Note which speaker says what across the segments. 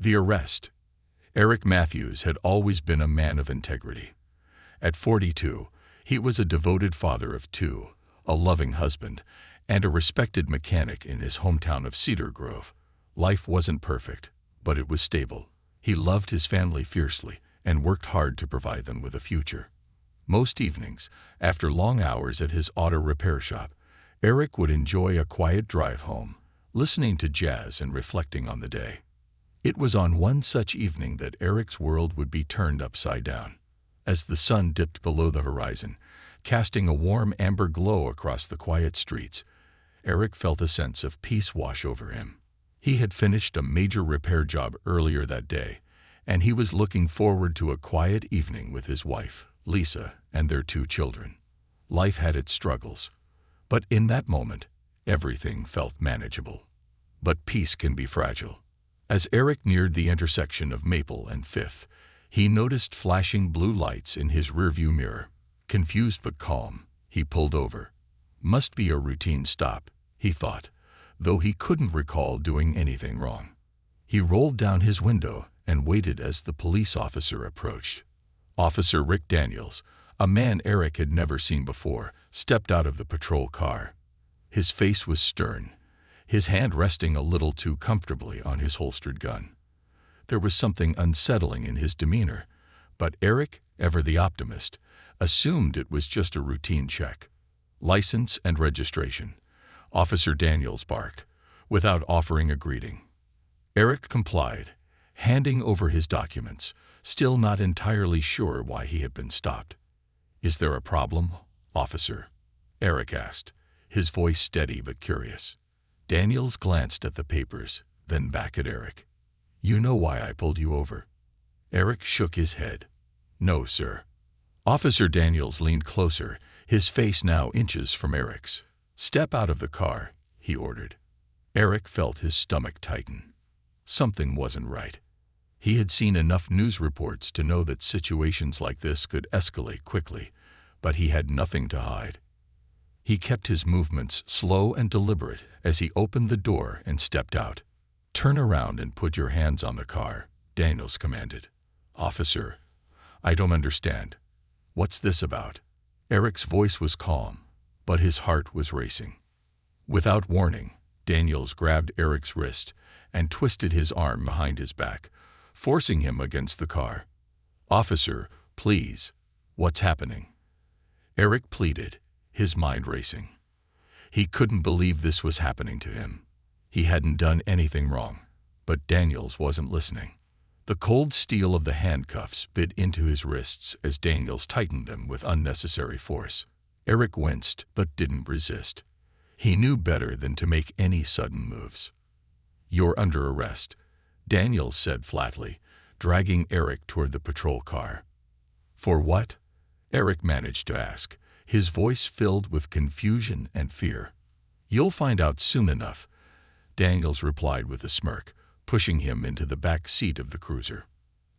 Speaker 1: The arrest. Eric Matthews had always been a man of integrity. At 42, he was a devoted father of two, a loving husband, and a respected mechanic in his hometown of Cedar Grove. Life wasn't perfect, but it was stable. He loved his family fiercely and worked hard to provide them with a future. Most evenings, after long hours at his auto repair shop, Eric would enjoy a quiet drive home, listening to jazz and reflecting on the day. It was on one such evening that Eric's world would be turned upside down. As the sun dipped below the horizon, casting a warm amber glow across the quiet streets, Eric felt a sense of peace wash over him. He had finished a major repair job earlier that day, and he was looking forward to a quiet evening with his wife, Lisa, and their two children. Life had its struggles, but in that moment, everything felt manageable. But peace can be fragile. As Eric neared the intersection of Maple and Fifth, he noticed flashing blue lights in his rearview mirror. Confused but calm, he pulled over. Must be a routine stop, he thought, though he couldn't recall doing anything wrong. He rolled down his window and waited as the police officer approached. Officer Rick Daniels, a man Eric had never seen before, stepped out of the patrol car. His face was stern, his hand resting a little too comfortably on his holstered gun. There was something unsettling in his demeanor, but Eric, ever the optimist, assumed it was just a routine check. License and registration, Officer Daniels barked, without offering a greeting. Eric complied, handing over his documents, still not entirely sure why he had been stopped. "Is there a problem, officer?" Eric asked, his voice steady but curious. Daniels glanced at the papers, then back at Eric. "You know why I pulled you over?" Eric shook his head. "No, sir." Officer Daniels leaned closer, his face now inches from Eric's. "Step out of the car," he ordered. Eric felt his stomach tighten. Something wasn't right. He had seen enough news reports to know that situations like this could escalate quickly, but he had nothing to hide. He kept his movements slow and deliberate as he opened the door and stepped out. "Turn around and put your hands on the car," Daniels commanded. "Officer, I don't understand. What's this about?" Eric's voice was calm, but his heart was racing. Without warning, Daniels grabbed Eric's wrist and twisted his arm behind his back, forcing him against the car. "Officer, please, what's happening?" Eric pleaded, his mind racing. He couldn't believe this was happening to him. He hadn't done anything wrong, but Daniels wasn't listening. The cold steel of the handcuffs bit into his wrists as Daniels tightened them with unnecessary force. Eric winced but didn't resist. He knew better than to make any sudden moves. "You're under arrest," Daniels said flatly, dragging Eric toward the patrol car. "For what?" Eric managed to ask, his voice filled with confusion and fear. "You'll find out soon enough," Daniels replied with a smirk, pushing him into the back seat of the cruiser.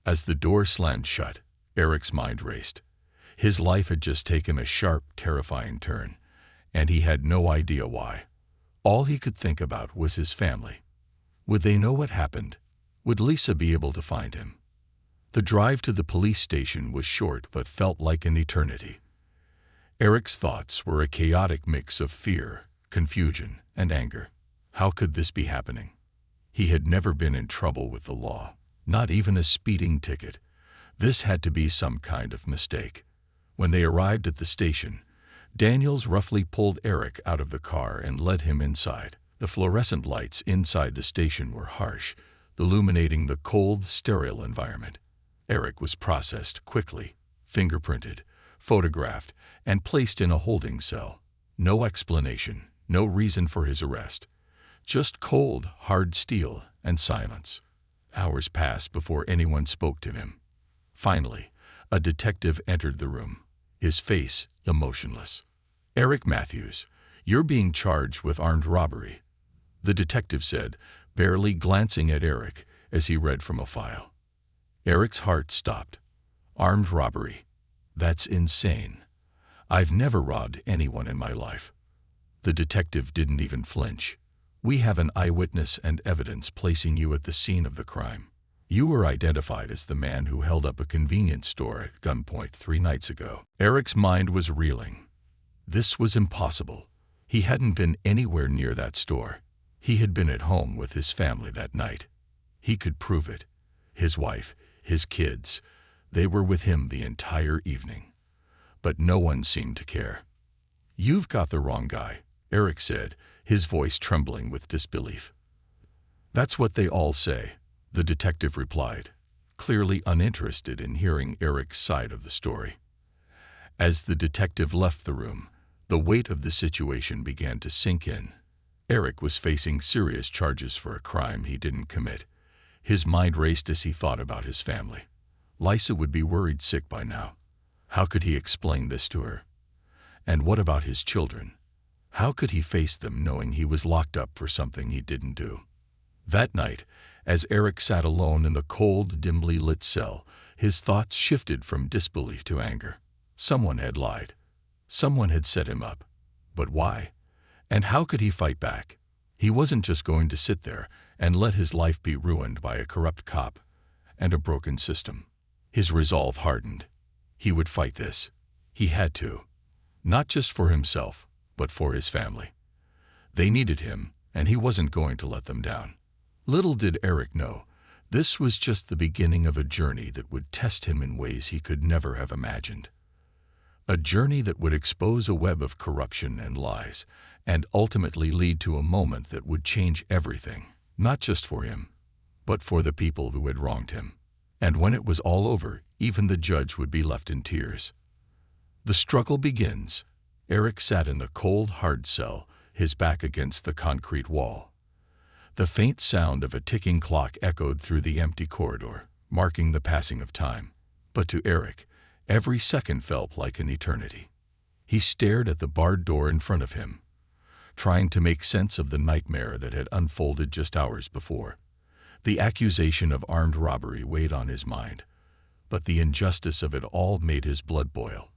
Speaker 1: As the door slammed shut, Eric's mind raced. His life had just taken a sharp, terrifying turn, and he had no idea why. All he could think about was his family. Would they know what happened? Would Lisa be able to find him? The drive to the police station was short but felt like an eternity. Eric's thoughts were a chaotic mix of fear, confusion, and anger. How could this be happening? He had never been in trouble with the law, not even a speeding ticket. This had to be some kind of mistake. When they arrived at the station, Daniels roughly pulled Eric out of the car and led him inside. The fluorescent lights inside the station were harsh, illuminating the cold, sterile environment. Eric was processed quickly, fingerprinted, photographed, and placed in a holding cell. No explanation, no reason for his arrest. Just cold, hard steel and silence. Hours passed before anyone spoke to him. Finally, a detective entered the room, his face emotionless. "Eric Matthews, you're being charged with armed robbery," the detective said, barely glancing at Eric as he read from a file. Eric's heart stopped. Armed robbery. That's insane. I've never robbed anyone in my life. The detective didn't even flinch. "We have an eyewitness and evidence placing you at the scene of the crime." You were identified as the man who held up a convenience store at gunpoint 3 nights ago. Eric's mind was reeling. This was impossible. He hadn't been anywhere near that store. He had been at home with his family that night. He could prove it. His wife, his kids, they were with him the entire evening. But no one seemed to care. "You've got the wrong guy," Eric said, his voice trembling with disbelief. "That's what they all say," the detective replied, clearly uninterested in hearing Eric's side of the story. As the detective left the room, the weight of the situation began to sink in. Eric was facing serious charges for a crime he didn't commit. His mind raced as he thought about his family. Lisa would be worried sick by now. How could he explain this to her? And what about his children? How could he face them knowing he was locked up for something he didn't do? That night, as Eric sat alone in the cold, dimly lit cell, his thoughts shifted from disbelief to anger. Someone had lied. Someone had set him up. But why? And how could he fight back? He wasn't just going to sit there and let his life be ruined by a corrupt cop and a broken system. His resolve hardened. He would fight this. He had to. Not just for himself, but for his family. They needed him, and he wasn't going to let them down. Little did Eric know, this was just the beginning of a journey that would test him in ways he could never have imagined. A journey that would expose a web of corruption and lies, and ultimately lead to a moment that would change everything, not just for him, but for the people who had wronged him. And when it was all over, even the judge would be left in tears. The struggle begins. Eric sat in the cold, hard cell, his back against the concrete wall. The faint sound of a ticking clock echoed through the empty corridor, marking the passing of time. But to Eric, every second felt like an eternity. He stared at the barred door in front of him, trying to make sense of the nightmare that had unfolded just hours before. The accusation of armed robbery weighed on his mind, but the injustice of it all made his blood boil.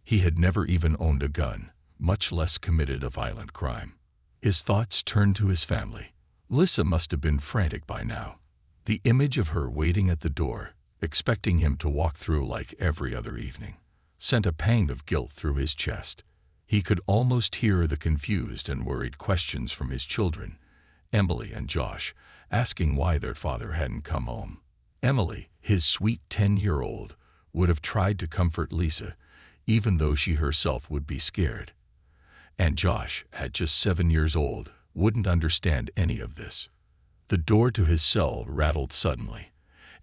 Speaker 1: He had never even owned a gun, much less committed a violent crime. His thoughts turned to his family. Lisa must have been frantic by now. The image of her waiting at the door, expecting him to walk through like every other evening, sent a pang of guilt through his chest. He could almost hear the confused and worried questions from his children, Emily and Josh, asking why their father hadn't come home. Emily, his sweet 10-year-old, would have tried to comfort Lisa, even though she herself would be scared. And Josh, at just 7 years old, wouldn't understand any of this. The door to his cell rattled suddenly,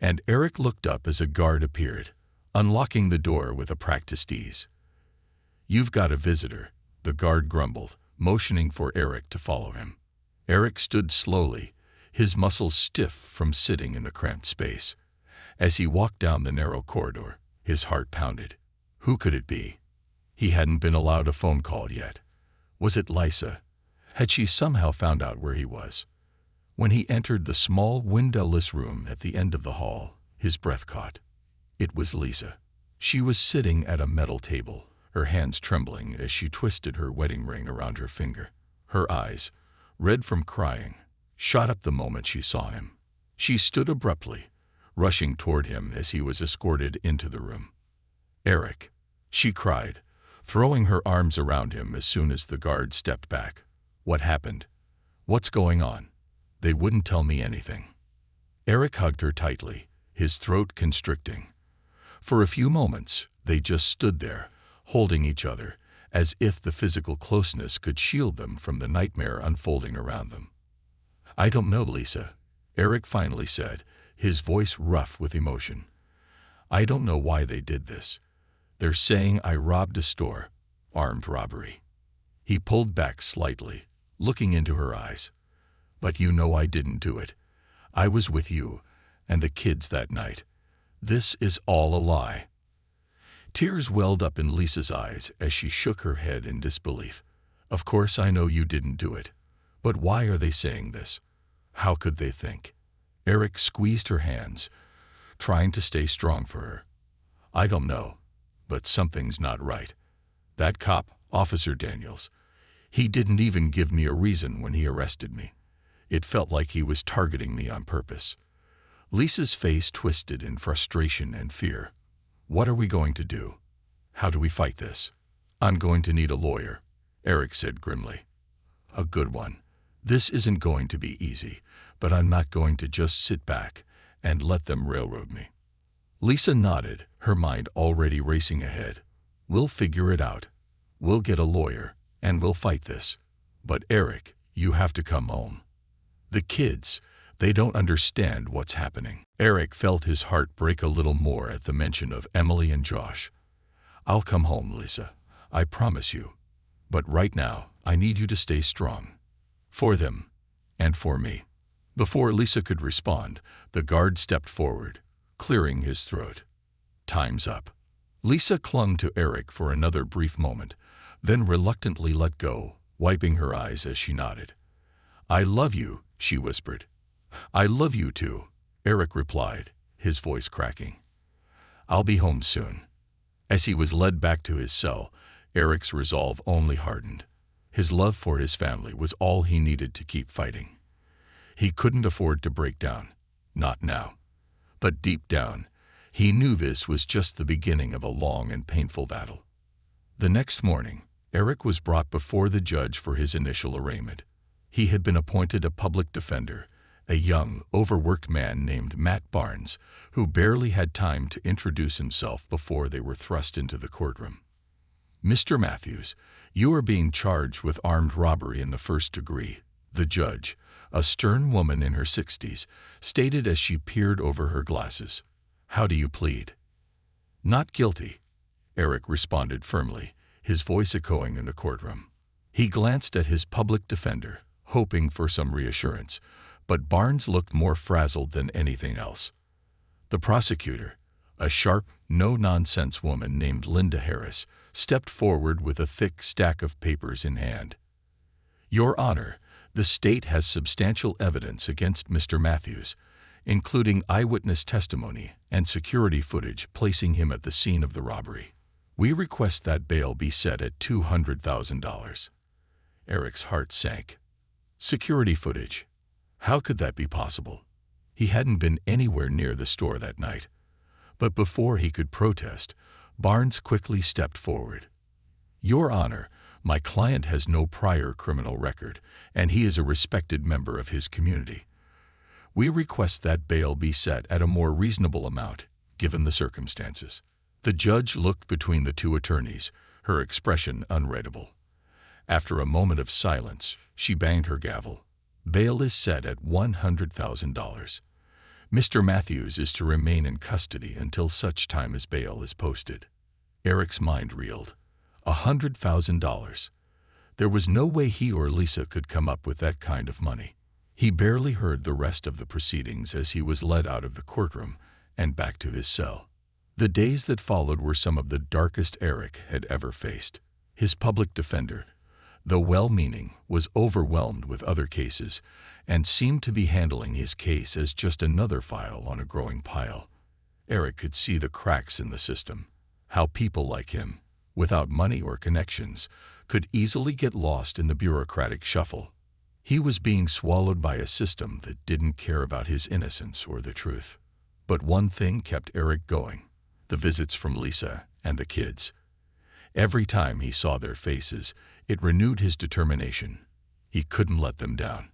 Speaker 1: and Eric looked up as a guard appeared, unlocking the door with a practiced ease. "You've got a visitor," the guard grumbled, motioning for Eric to follow him. Eric stood slowly, his muscles stiff from sitting in a cramped space. As he walked down the narrow corridor, his heart pounded. Who could it be? He hadn't been allowed a phone call yet. Was it Lisa? Had she somehow found out where he was? When he entered the small, windowless room at the end of the hall, his breath caught. It was Lisa. She was sitting at a metal table, her hands trembling as she twisted her wedding ring around her finger. Her eyes, red from crying, shot up the moment she saw him. She stood abruptly, rushing toward him as he was escorted into the room. "Eric," she cried, throwing her arms around him as soon as the guard stepped back. "What happened? What's going on?" "They wouldn't tell me anything." Eric hugged her tightly, his throat constricting. For a few moments, they just stood there, holding each other, as if the physical closeness could shield them from the nightmare unfolding around them. "I don't know, Lisa," Eric finally said, his voice rough with emotion. "I don't know why they did this. They're saying I robbed a store, armed robbery." He pulled back slightly, looking into her eyes. "But you know I didn't do it. I was with you and the kids that night. This is all a lie." Tears welled up in Lisa's eyes as she shook her head in disbelief. "Of course I know you didn't do it. But why are they saying this? How could they think?" Eric squeezed her hands, trying to stay strong for her. "I don't know, but something's not right. That cop, Officer Daniels, he didn't even give me a reason when he arrested me. It felt like he was targeting me on purpose. Lisa's face twisted in frustration and fear. What are we going to do? How do we fight this? I'm going to need a lawyer, Eric said grimly. A good one. This isn't going to be easy, but I'm not going to just sit back and let them railroad me. Lisa nodded, her mind already racing ahead. We'll figure it out. We'll get a lawyer, and we'll fight this. But Eric, you have to come home. The kids, they don't understand what's happening. Eric felt his heart break a little more at the mention of Emily and Josh. I'll come home, Lisa. I promise you. But right now, I need you to stay strong. For them, and for me. Before Lisa could respond, the guard stepped forward, clearing his throat. Time's up. Lisa clung to Eric for another brief moment, then reluctantly let go, wiping her eyes as she nodded. I love you, she whispered. I love you too, Eric replied, his voice cracking. I'll be home soon. As he was led back to his cell, Eric's resolve only hardened. His love for his family was all he needed to keep fighting. He couldn't afford to break down, not now. But deep down, he knew this was just the beginning of a long and painful battle. The next morning, Eric was brought before the judge for his initial arraignment. He had been appointed a public defender, a young, overworked man named Matt Barnes, who barely had time to introduce himself before they were thrust into the courtroom. Mr. Matthews, you are being charged with armed robbery in the first degree, the judge, a stern woman in her 60s, stated as she peered over her glasses. How do you plead? Not guilty, Eric responded firmly, his voice echoing in the courtroom. He glanced at his public defender, hoping for some reassurance, but Barnes looked more frazzled than anything else. The prosecutor, a sharp, no-nonsense woman named Linda Harris, stepped forward with a thick stack of papers in hand. Your Honor, the state has substantial evidence against Mr. Matthews, including eyewitness testimony and security footage placing him at the scene of the robbery. We request that bail be set at $200,000. Eric's heart sank. Security footage. How could that be possible? He hadn't been anywhere near the store that night. But before he could protest, Barnes quickly stepped forward. Your Honor, my client has no prior criminal record, and he is a respected member of his community. We request that bail be set at a more reasonable amount, given the circumstances. The judge looked between the two attorneys, her expression unreadable. After a moment of silence, she banged her gavel. Bail is set at $100,000. Mr. Matthews is to remain in custody until such time as bail is posted. Eric's mind reeled. $100,000. There was no way he or Lisa could come up with that kind of money. He barely heard the rest of the proceedings as he was led out of the courtroom and back to his cell. The days that followed were some of the darkest Eric had ever faced. His public defender, though well-meaning, was overwhelmed with other cases and seemed to be handling his case as just another file on a growing pile. Eric could see the cracks in the system, how people like him, without money or connections, could easily get lost in the bureaucratic shuffle. He was being swallowed by a system that didn't care about his innocence or the truth. But one thing kept Eric going: the visits from Lisa and the kids. Every time he saw their faces, it renewed his determination. He couldn't let them down.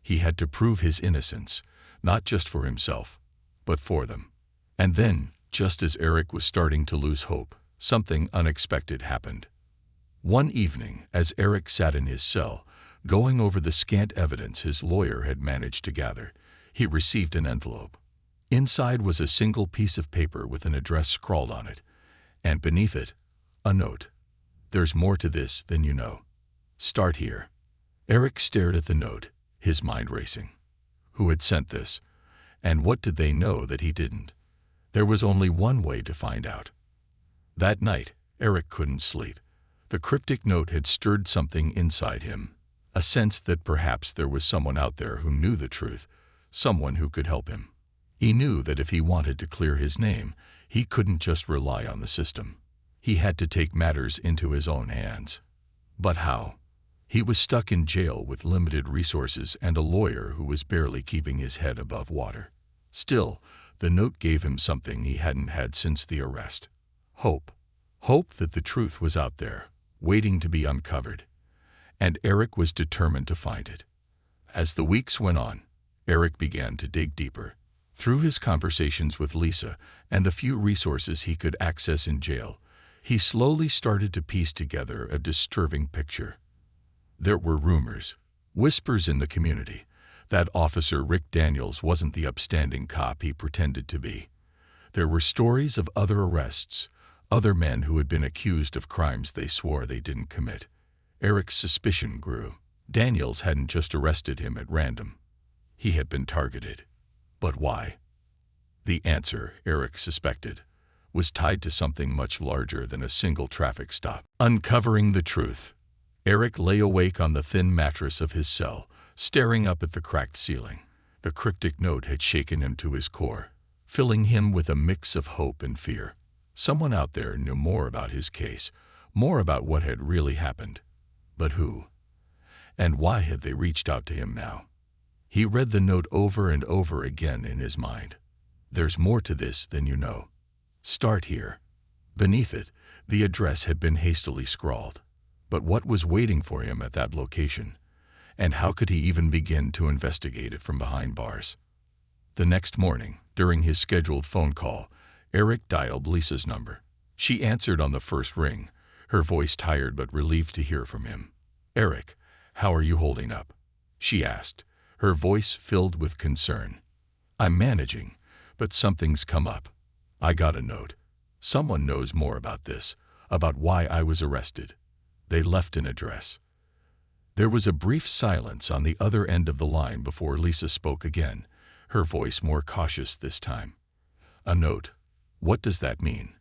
Speaker 1: He had to prove his innocence, not just for himself, but for them. And then, just as Eric was starting to lose hope, something unexpected happened. One evening, as Eric sat in his cell, going over the scant evidence his lawyer had managed to gather, he received an envelope. Inside was a single piece of paper with an address scrawled on it, and beneath it, a note. There's more to this than you know. Start here. Eric stared at the note, his mind racing. Who had sent this? And what did they know that he didn't? There was only one way to find out. That night, Eric couldn't sleep. The cryptic note had stirred something inside him, a sense that perhaps there was someone out there who knew the truth, someone who could help him. He knew that if he wanted to clear his name, he couldn't just rely on the system. He had to take matters into his own hands. But how? He was stuck in jail with limited resources and a lawyer who was barely keeping his head above water. Still, the note gave him something he hadn't had since the arrest. Hope. Hope that the truth was out there, waiting to be uncovered. And Eric was determined to find it. As the weeks went on, Eric began to dig deeper. Through his conversations with Lisa and the few resources he could access in jail, he slowly started to piece together a disturbing picture. There were rumors, whispers in the community, that Officer Rick Daniels wasn't the upstanding cop he pretended to be. There were stories of other arrests, other men who had been accused of crimes they swore they didn't commit. Eric's suspicion grew. Daniels hadn't just arrested him at random. He had been targeted. But why? The answer, Eric suspected, was tied to something much larger than a single traffic stop. Uncovering the truth. Eric lay awake on the thin mattress of his cell, staring up at the cracked ceiling. The cryptic note had shaken him to his core, filling him with a mix of hope and fear. Someone out there knew more about his case, more about what had really happened. But who? And why had they reached out to him now? He read the note over and over again in his mind. There's more to this than you know. Start here. Beneath it, the address had been hastily scrawled. But what was waiting for him at that location? And how could he even begin to investigate it from behind bars? The next morning, during his scheduled phone call, Eric dialed Lisa's number. She answered on the first ring, her voice tired but relieved to hear from him. "Eric, how are you holding up?" she asked, her voice filled with concern. "I'm managing, but something's come up. I got a note. Someone knows more about this, about why I was arrested. They left an address." There was a brief silence on the other end of the line before Lisa spoke again, her voice more cautious this time. "A note. What does that mean?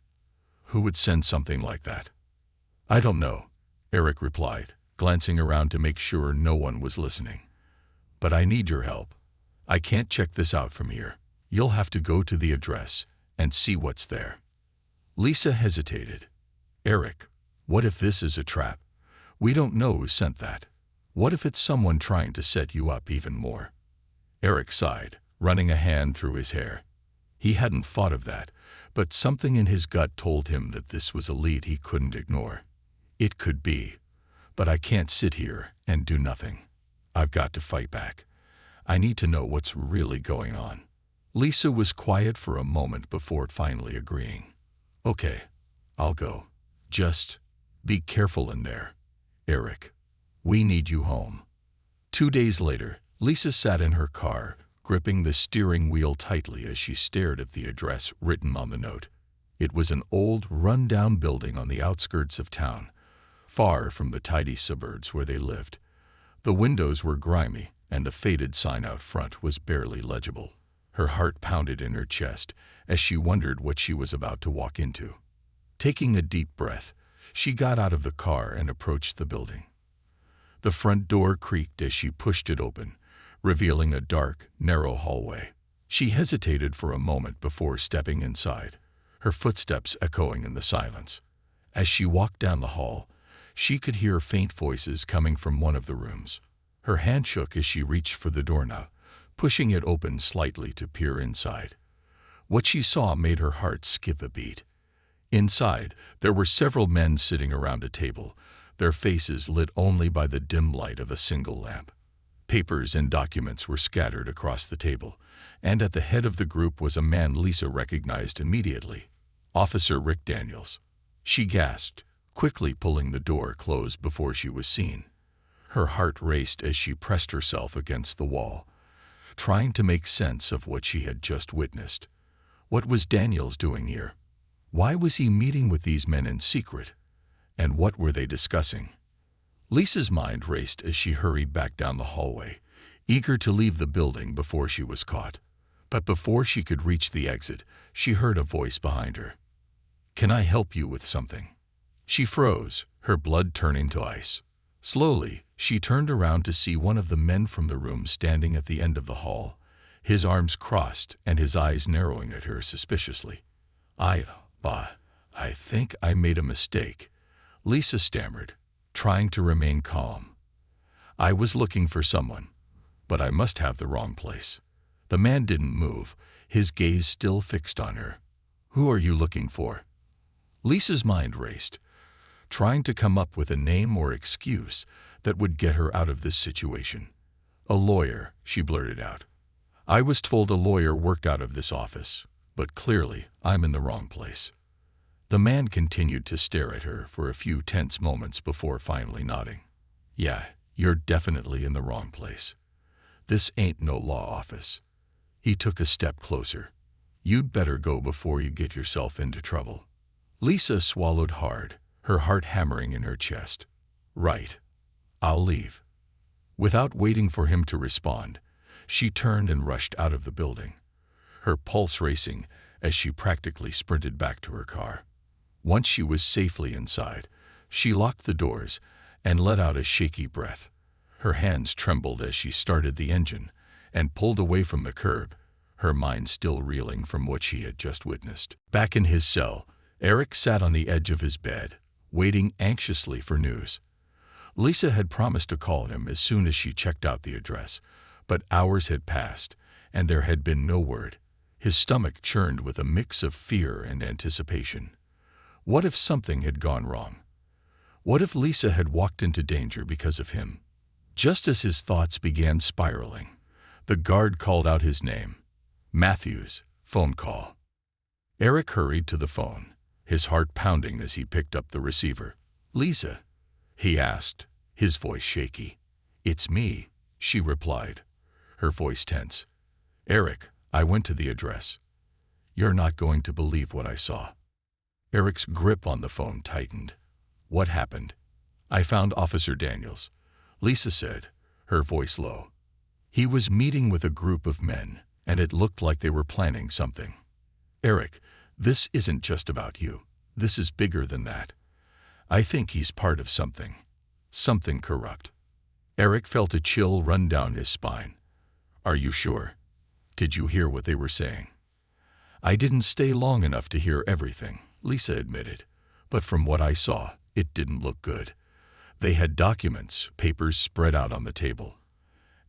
Speaker 1: Who would send something like that?" "I don't know," Eric replied, glancing around to make sure no one was listening. "But I need your help. I can't check this out from here. You'll have to go to the address and see what's there." Lisa hesitated. "Eric, what if this is a trap? We don't know who sent that. What if it's someone trying to set you up even more?" Eric sighed, running a hand through his hair. He hadn't thought of that, but something in his gut told him that this was a lead he couldn't ignore. "It could be, but I can't sit here and do nothing. I've got to fight back. I need to know what's really going on." Lisa was quiet for a moment before finally agreeing. "Okay, I'll go. Just be careful in there, Eric. We need you home." 2 days later, Lisa sat in her car, gripping the steering wheel tightly as she stared at the address written on the note. It was an old, run-down building on the outskirts of town, far from the tidy suburbs where they lived. The windows were grimy, and the faded sign out front was barely legible. Her heart pounded in her chest as she wondered what she was about to walk into. Taking a deep breath, she got out of the car and approached the building. The front door creaked as she pushed it open, revealing a dark, narrow hallway. She hesitated for a moment before stepping inside, her footsteps echoing in the silence. As she walked down the hall, she could hear faint voices coming from one of the rooms. Her hand shook as she reached for the doorknob, pushing it open slightly to peer inside. What she saw made her heart skip a beat. Inside, there were several men sitting around a table, their faces lit only by the dim light of a single lamp. Papers and documents were scattered across the table, and at the head of the group was a man Lisa recognized immediately, Officer Rick Daniels. She gasped, quickly pulling the door closed before she was seen. Her heart raced as she pressed herself against the wall, trying to make sense of what she had just witnessed. What was Daniels doing here? Why was he meeting with these men in secret? And what were they discussing? Lisa's mind raced as she hurried back down the hallway, eager to leave the building before she was caught. But before she could reach the exit, she heard a voice behind her. "Can I help you with something?" She froze, her blood turning to ice. Slowly, she turned around to see one of the men from the room standing at the end of the hall, his arms crossed and his eyes narrowing at her suspiciously. I think I made a mistake," Lisa stammered, trying to remain calm. "I was looking for someone, but I must have the wrong place." The man didn't move, his gaze still fixed on her. "Who are you looking for?" Lisa's mind raced, trying to come up with a name or excuse that would get her out of this situation. "A lawyer," she blurted out. "I was told a lawyer worked out of this office, but clearly I'm in the wrong place." The man continued to stare at her for a few tense moments before finally nodding. "Yeah, you're definitely in the wrong place. This ain't no law office." He took a step closer. "You'd better go before you get yourself into trouble." Lisa swallowed hard, her heart hammering in her chest. "Right. I'll leave." Without waiting for him to respond, she turned and rushed out of the building, her pulse racing as she practically sprinted back to her car. Once she was safely inside, she locked the doors and let out a shaky breath. Her hands trembled as she started the engine and pulled away from the curb, her mind still reeling from what she had just witnessed. Back in his cell, Eric sat on the edge of his bed, waiting anxiously for news. Lisa had promised to call him as soon as she checked out the address, but hours had passed, and there had been no word. His stomach churned with a mix of fear and anticipation. What if something had gone wrong? What if Lisa had walked into danger because of him? Just as his thoughts began spiraling, the guard called out his name. "Matthews, phone call." Eric hurried to the phone, his heart pounding as he picked up the receiver. "Lisa?" he asked, his voice shaky. "It's me," she replied, her voice tense. "Eric, I went to the address. You're not going to believe what I saw." Eric's grip on the phone tightened. "What happened?" "I found Officer Daniels," Lisa said, her voice low. "He was meeting with a group of men, and it looked like they were planning something." "Eric, this isn't just about you. This is bigger than that. I think he's part of something. Something corrupt." Eric felt a chill run down his spine. "Are you sure? Did you hear what they were saying?" "I didn't stay long enough to hear everything," Lisa admitted, "but from what I saw, it didn't look good. They had documents, papers spread out on the table.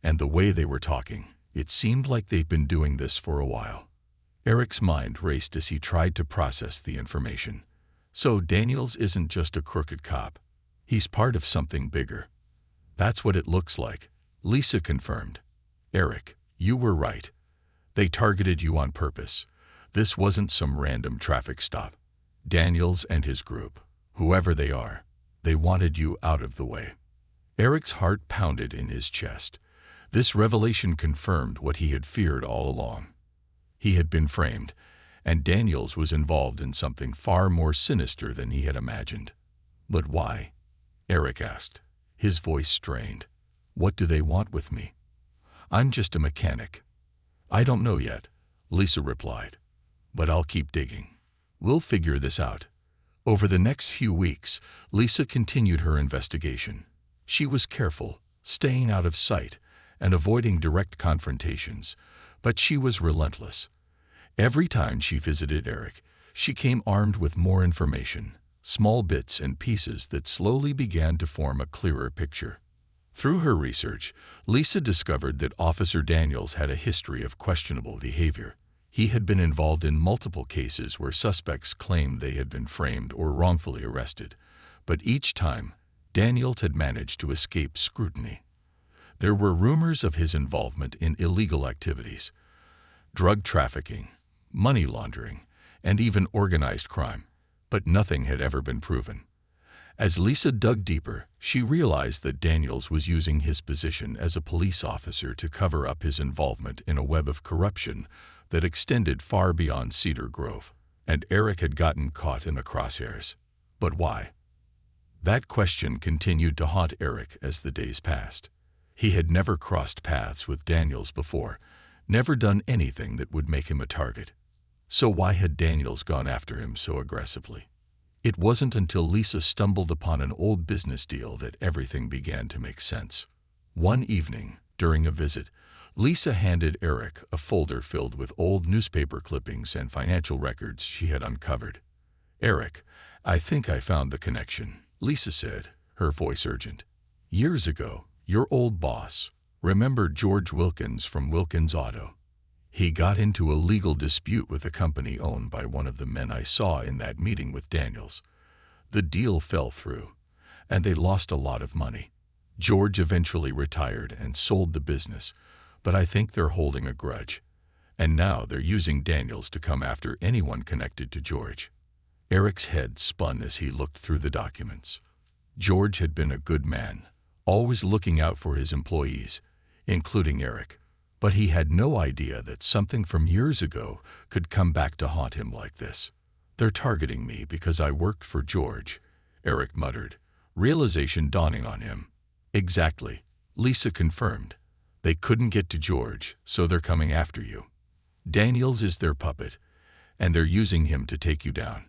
Speaker 1: And the way they were talking, it seemed like they'd been doing this for a while." Eric's mind raced as he tried to process the information. So Daniels isn't just a crooked cop. He's part of something bigger. "That's what it looks like," Lisa confirmed. "Eric, you were right. They targeted you on purpose. This wasn't some random traffic stop. Daniels and his group, whoever they are, they wanted you out of the way." Eric's heart pounded in his chest. This revelation confirmed what he had feared all along. He had been framed, and Daniels was involved in something far more sinister than he had imagined. "But why?" Eric asked, his voice strained. "What do they want with me? I'm just a mechanic." "I don't know yet," Lisa replied, "but I'll keep digging. We'll figure this out." Over the next few weeks, Lisa continued her investigation. She was careful, staying out of sight and avoiding direct confrontations, but she was relentless. Every time she visited Eric, she came armed with more information, small bits and pieces that slowly began to form a clearer picture. Through her research, Lisa discovered that Officer Daniels had a history of questionable behavior. He had been involved in multiple cases where suspects claimed they had been framed or wrongfully arrested, but each time, Daniels had managed to escape scrutiny. There were rumors of his involvement in illegal activities, drug trafficking, money laundering, and even organized crime, but nothing had ever been proven. As Lisa dug deeper, she realized that Daniels was using his position as a police officer to cover up his involvement in a web of corruption that extended far beyond Cedar Grove, and Eric had gotten caught in the crosshairs. But why? That question continued to haunt Eric as the days passed. He had never crossed paths with Daniels before, never done anything that would make him a target. So why had Daniels gone after him so aggressively? It wasn't until Lisa stumbled upon an old business deal that everything began to make sense. One evening, during a visit, Lisa handed Eric a folder filled with old newspaper clippings and financial records she had uncovered. "Eric, I think I found the connection," Lisa said, her voice urgent. "Years ago, your old boss, remember George Wilkins from Wilkins Auto? He got into a legal dispute with a company owned by one of the men I saw in that meeting with Daniels. The deal fell through, and they lost a lot of money. George eventually retired and sold the business, but I think they're holding a grudge. And now they're using Daniels to come after anyone connected to George. Eric's head spun as he looked through the documents. George had been a good man, always looking out for his employees, including Eric. But he had no idea that something from years ago could come back to haunt him like this. "They're targeting me because I worked for George," Eric muttered, realization dawning on him. "Exactly," Lisa confirmed. "They couldn't get to George, so they're coming after you. Daniels is their puppet, and they're using him to take you down."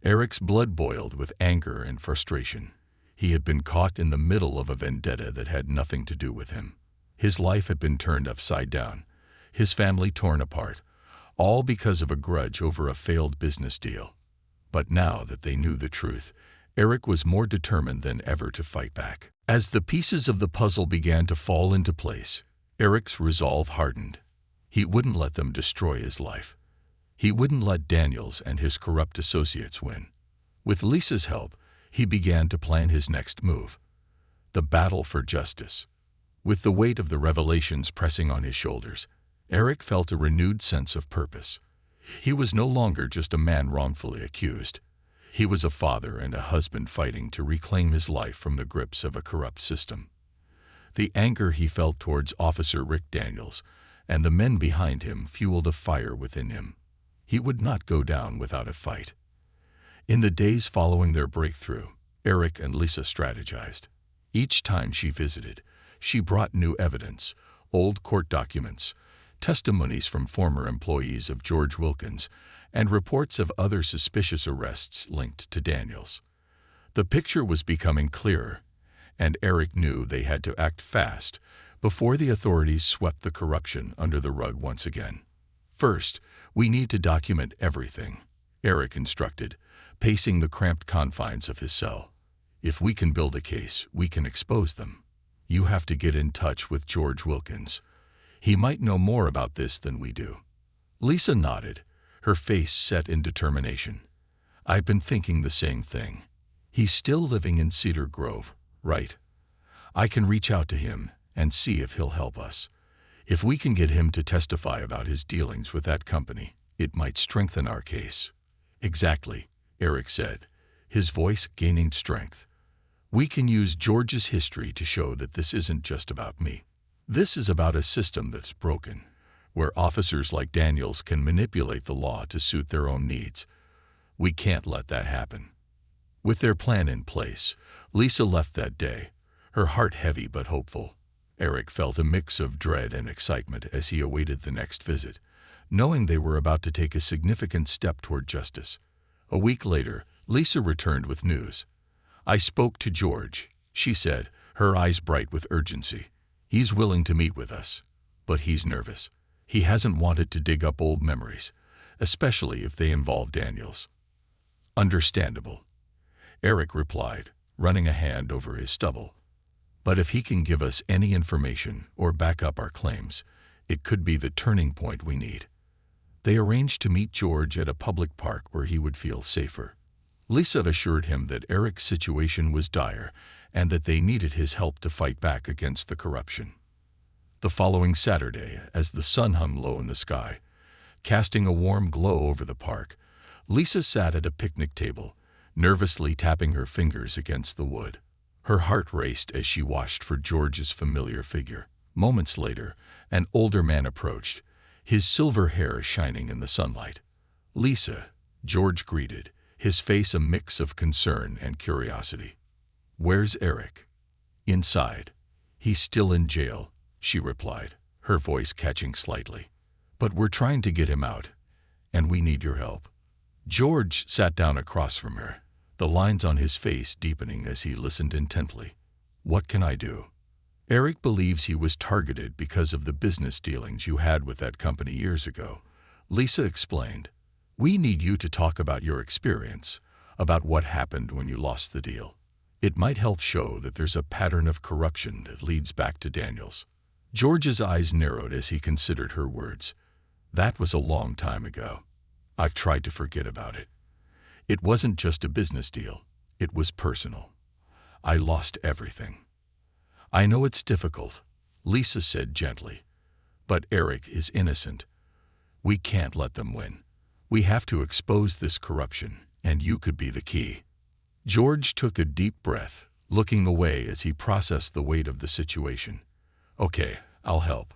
Speaker 1: Eric's blood boiled with anger and frustration. He had been caught in the middle of a vendetta that had nothing to do with him. His life had been turned upside down, his family torn apart, all because of a grudge over a failed business deal. But now that they knew the truth, Eric was more determined than ever to fight back. As the pieces of the puzzle began to fall into place, Eric's resolve hardened. He wouldn't let them destroy his life. He wouldn't let Daniels and his corrupt associates win. With Lisa's help, he began to plan his next move: the battle for justice. With the weight of the revelations pressing on his shoulders, Eric felt a renewed sense of purpose. He was no longer just a man wrongfully accused. He was a father and a husband fighting to reclaim his life from the grips of a corrupt system. The anger he felt towards Officer Rick Daniels and the men behind him fueled a fire within him. He would not go down without a fight. In the days following their breakthrough, Eric and Lisa strategized. Each time she visited, she brought new evidence: old court documents, testimonies from former employees of George Wilkins, and reports of other suspicious arrests linked to Daniels. The picture was becoming clearer, and Eric knew they had to act fast before the authorities swept the corruption under the rug once again. "First, we need to document everything," Eric instructed, pacing the cramped confines of his cell. "If we can build a case, we can expose them. You have to get in touch with George Wilkins. He might know more about this than we do." Lisa nodded, her face set in determination. "I've been thinking the same thing. He's still living in Cedar Grove, right? I can reach out to him and see if he'll help us. If we can get him to testify about his dealings with that company, it might strengthen our case." "Exactly," Eric said, his voice gaining strength. "We can use George's history to show that this isn't just about me. This is about a system that's broken, where officers like Daniels can manipulate the law to suit their own needs. We can't let that happen." With their plan in place, Lisa left that day, her heart heavy but hopeful. Eric felt a mix of dread and excitement as he awaited the next visit, knowing they were about to take a significant step toward justice. A week later, Lisa returned with news. "I spoke to George," she said, her eyes bright with urgency. "He's willing to meet with us, but he's nervous. He hasn't wanted to dig up old memories, especially if they involve Daniels." "Understandable," Eric replied, running a hand over his stubble. "But if he can give us any information or back up our claims, it could be the turning point we need." They arranged to meet George at a public park where he would feel safer. Lisa assured him that Eric's situation was dire and that they needed his help to fight back against the corruption. The following Saturday, as the sun hung low in the sky, casting a warm glow over the park, Lisa sat at a picnic table, nervously tapping her fingers against the wood. Her heart raced as she watched for George's familiar figure. Moments later, an older man approached, his silver hair shining in the sunlight. "Lisa," George greeted, his face a mix of concern and curiosity. "Where's Eric?" "Inside. He's still in jail," she replied, her voice catching slightly. "But we're trying to get him out, and we need your help." George sat down across from her, the lines on his face deepening as he listened intently. "What can I do?" "Eric believes he was targeted because of the business dealings you had with that company years ago," Lisa explained. "We need you to talk about your experience, about what happened when you lost the deal. It might help show that there's a pattern of corruption that leads back to Daniels." George's eyes narrowed as he considered her words. That was a long time ago. I've tried to forget about it. It wasn't just a business deal. It was personal. I lost everything. I know it's difficult, Lisa said gently, but Eric is innocent. We can't let them win. We have to expose this corruption, and you could be the key. George took a deep breath, looking away as he processed the weight of the situation. Okay, I'll help.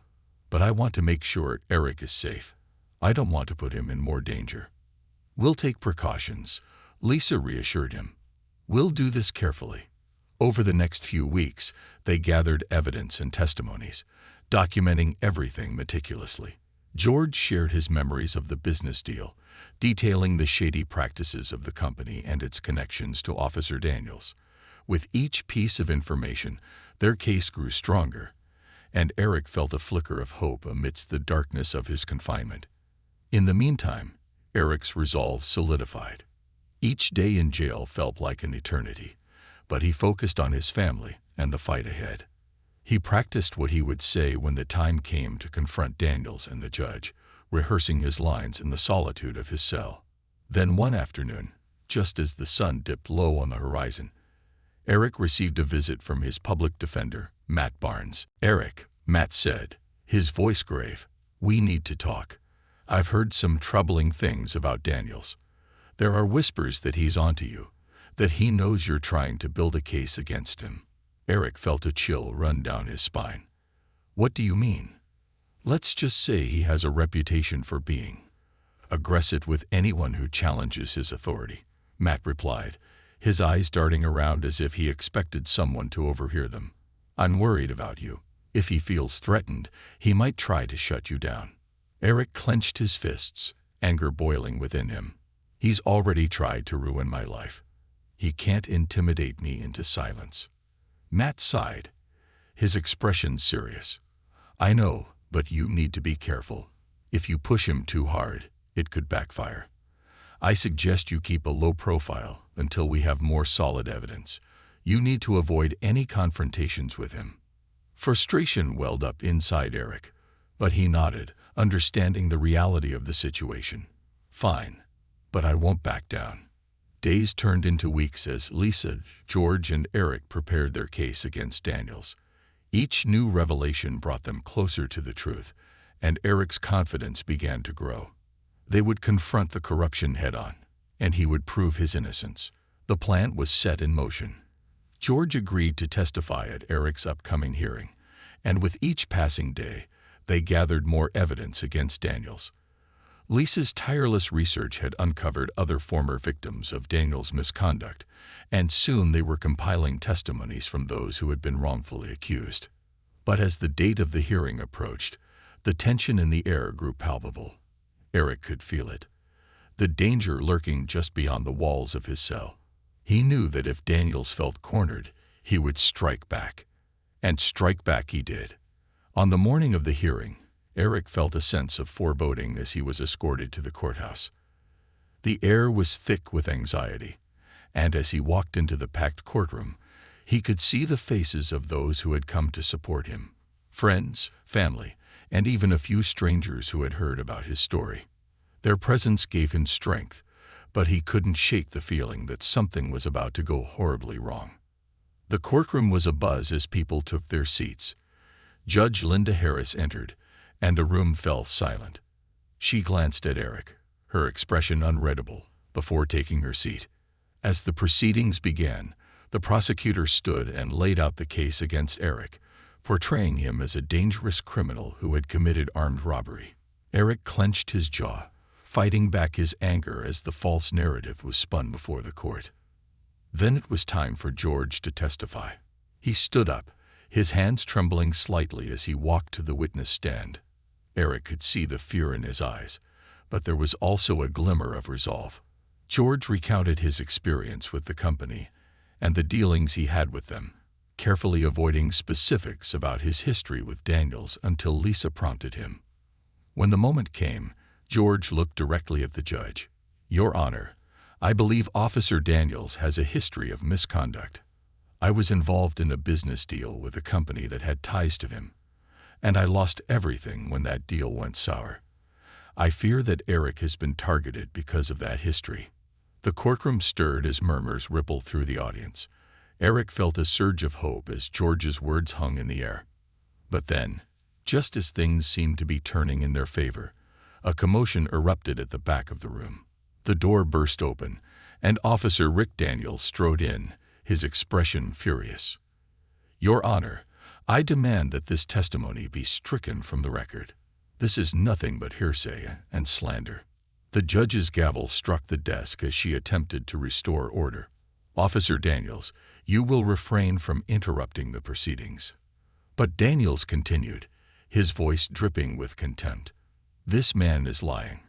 Speaker 1: But I want to make sure Eric is safe. I don't want to put him in more danger. We'll take precautions, Lisa reassured him. We'll do this carefully. Over the next few weeks, they gathered evidence and testimonies, documenting everything meticulously. George shared his memories of the business deal, detailing the shady practices of the company and its connections to Officer Daniels. With each piece of information, their case grew stronger, and Eric felt a flicker of hope amidst the darkness of his confinement. In the meantime, Eric's resolve solidified. Each day in jail felt like an eternity, but he focused on his family and the fight ahead. He practiced what he would say when the time came to confront Daniels and the judge, rehearsing his lines in the solitude of his cell. Then one afternoon, just as the sun dipped low on the horizon, Eric received a visit from his public defender, Matt Barnes. "Eric," Matt said, his voice grave, "we need to talk. I've heard some troubling things about Daniels. There are whispers that he's onto you, that he knows you're trying to build a case against him." Eric felt a chill run down his spine. "What do you mean?" "Let's just say he has a reputation for being aggressive with anyone who challenges his authority," Matt replied, his eyes darting around as if he expected someone to overhear them. "I'm worried about you. If he feels threatened, he might try to shut you down." Eric clenched his fists, anger boiling within him. "He's already tried to ruin my life. He can't intimidate me into silence." Matt sighed, his expression serious. "I know, but you need to be careful. If you push him too hard, it could backfire. I suggest you keep a low profile until we have more solid evidence. You need to avoid any confrontations with him." Frustration welled up inside Eric, but he nodded, understanding the reality of the situation. "Fine, but I won't back down." Days turned into weeks as Lisa, George, and Eric prepared their case against Daniels. Each new revelation brought them closer to the truth, and Eric's confidence began to grow. They would confront the corruption head-on, and he would prove his innocence. The plan was set in motion. George agreed to testify at Eric's upcoming hearing, and with each passing day, they gathered more evidence against Daniels. Lisa's tireless research had uncovered other former victims of Daniels' misconduct, and soon they were compiling testimonies from those who had been wrongfully accused. But as the date of the hearing approached, the tension in the air grew palpable. Eric could feel it, the danger lurking just beyond the walls of his cell. He knew that if Daniels felt cornered, he would strike back. And strike back he did. On the morning of the hearing, Eric felt a sense of foreboding as he was escorted to the courthouse. The air was thick with anxiety, and as he walked into the packed courtroom, he could see the faces of those who had come to support him, friends, family, and even a few strangers who had heard about his story. Their presence gave him strength, but he couldn't shake the feeling that something was about to go horribly wrong. The courtroom was abuzz as people took their seats. Judge Linda Harris entered, and the room fell silent. She glanced at Eric, her expression unreadable, before taking her seat. As the proceedings began, the prosecutor stood and laid out the case against Eric, portraying him as a dangerous criminal who had committed armed robbery. Eric clenched his jaw, fighting back his anger as the false narrative was spun before the court. Then it was time for George to testify. He stood up, his hands trembling slightly as he walked to the witness stand. Eric could see the fear in his eyes, but there was also a glimmer of resolve. George recounted his experience with the company and the dealings he had with them, carefully avoiding specifics about his history with Daniels until Lisa prompted him. When the moment came, George looked directly at the judge. "Your Honor, I believe Officer Daniels has a history of misconduct. I was involved in a business deal with a company that had ties to him, and I lost everything when that deal went sour. I fear that Eric has been targeted because of that history. The courtroom stirred as murmurs rippled through the audience. Eric felt a surge of hope as George's words hung in the air. But then, just as things seemed to be turning in their favor, a commotion erupted at the back of the room. The door burst open, and Officer Rick Daniels strode in, his expression furious. "Your Honor, I demand that this testimony be stricken from the record. This is nothing but hearsay and slander." The judge's gavel struck the desk as she attempted to restore order. "Officer Daniels, you will refrain from interrupting the proceedings." But Daniels continued, his voice dripping with contempt. "This man is lying.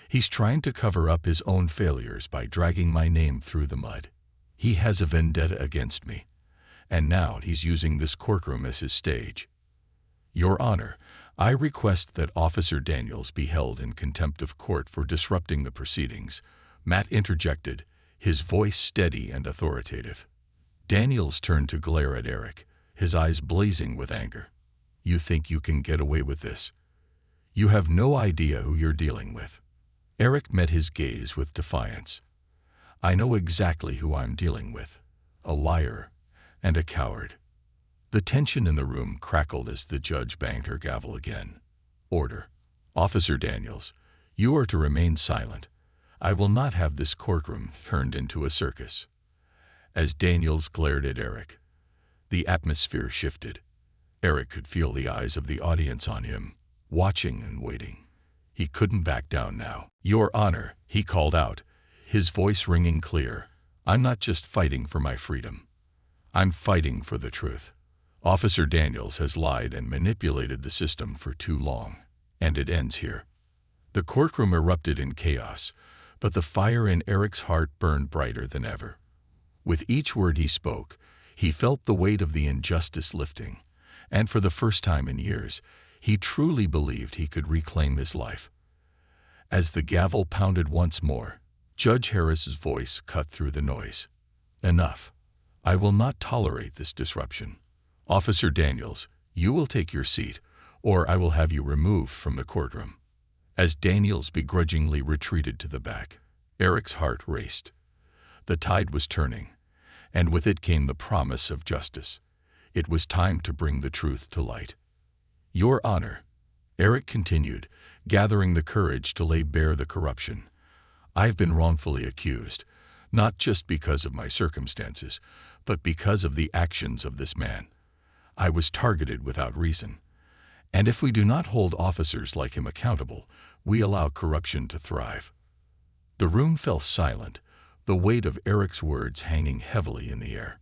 Speaker 1: He's trying to cover up his own failures by dragging my name through the mud. He has a vendetta against me, and now he's using this courtroom as his stage. Your Honor, I request that Officer Daniels be held in contempt of court for disrupting the proceedings," Matt interjected, his voice steady and authoritative. Daniels turned to glare at Eric, his eyes blazing with anger. "You think you can get away with this? You have no idea who you're dealing with." Eric met his gaze with defiance. "I know exactly who I'm dealing with. A liar and a coward." The tension in the room crackled as the judge banged her gavel again. "Order. Officer Daniels, you are to remain silent. I will not have this courtroom turned into a circus." As Daniels glared at Eric, the atmosphere shifted. Eric could feel the eyes of the audience on him, watching and waiting. He couldn't back down now. "Your Honor," he called out, his voice ringing clear, "I'm not just fighting for my freedom. I'm fighting for the truth. Officer Daniels has lied and manipulated the system for too long, and it ends here." The courtroom erupted in chaos, but the fire in Eric's heart burned brighter than ever. With each word he spoke, he felt the weight of the injustice lifting, and for the first time in years, he truly believed he could reclaim his life. As the gavel pounded once more, Judge Harris's voice cut through the noise. "Enough. I will not tolerate this disruption. Officer Daniels, you will take your seat, or I will have you removed from the courtroom." As Daniels begrudgingly retreated to the back, Eric's heart raced. The tide was turning, and with it came the promise of justice. It was time to bring the truth to light. "Your Honor," Eric continued, gathering the courage to lay bare the corruption, "I've been wrongfully accused, not just because of my circumstances, but because of the actions of this man. I was targeted without reason. And if we do not hold officers like him accountable, we allow corruption to thrive." The room fell silent, the weight of Eric's words hanging heavily in the air.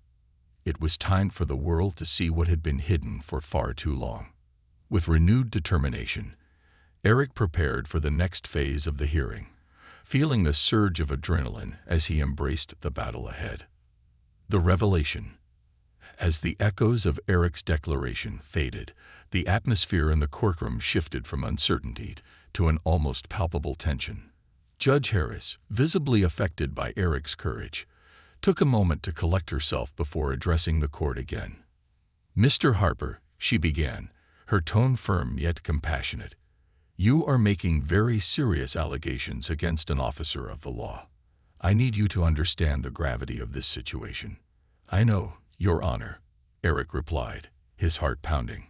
Speaker 1: It was time for the world to see what had been hidden for far too long. With renewed determination, Eric prepared for the next phase of the hearing, feeling a surge of adrenaline as he embraced the battle ahead. The revelation. As the echoes of Eric's declaration faded, the atmosphere in the courtroom shifted from uncertainty to an almost palpable tension. Judge Harris, visibly affected by Eric's courage, took a moment to collect herself before addressing the court again. "Mr. Harper," she began, her tone firm yet compassionate, "you are making very serious allegations against an officer of the law. I need you to understand the gravity of this situation." "I know, Your Honor," Eric replied, his heart pounding.